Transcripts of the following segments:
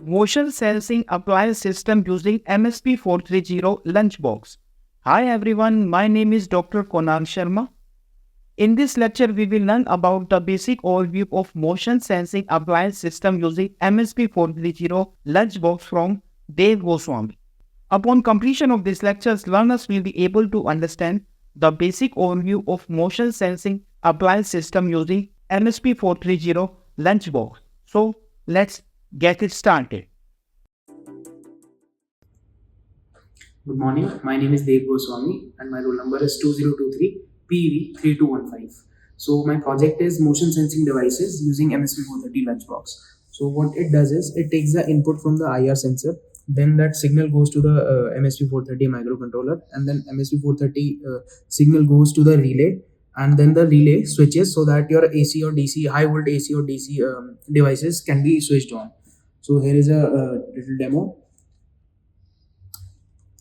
Motion Sensing Appliance System using MSP430 LunchBox. Hi everyone, my name is Dr. Konark Sharma. In this lecture, we will learn about the basic overview of Motion Sensing Appliance System using MSP430 LunchBox from Dev Goswami. Upon completion of this lecture, learners will be able to understand the basic overview of Motion Sensing Appliance System using MSP430 LunchBox. So, let's get it started. Good morning, my name is Dev Goswami and my roll number is 2023 PV3215. So my project is motion sensing devices using MSP430 LunchBox. So what it does is it takes the input from the IR sensor, then that signal goes to the MSP430 microcontroller, and then MSP430 signal goes to the relay, and then the relay switches so that your AC or DC, high volt AC or DC devices can be switched on. So here is a little demo.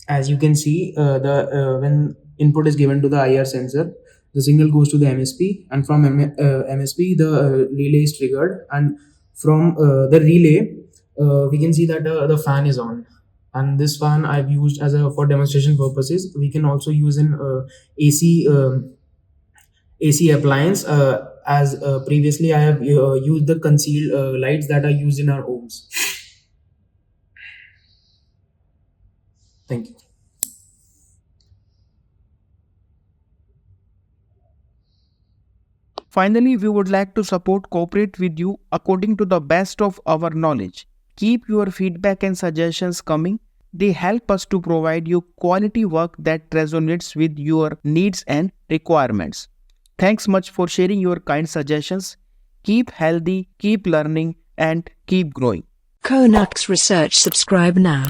As you can see, when input is given to the IR sensor, the signal goes to the MSP, and from MSP the relay is triggered, and from the relay we can see that the fan is on, and this fan I've used as for demonstration purposes. We can also use an AC appliance, as previously I have used the concealed lights that are used in our homes. Thank you. Finally, we would like to cooperate with you according to the best of our knowledge. Keep your feedback and suggestions coming. They help us to provide you quality work that resonates with your needs and requirements. Thanks much for sharing your kind suggestions. Keep healthy, keep learning, and keep growing. KONARK'S Research. Subscribe now.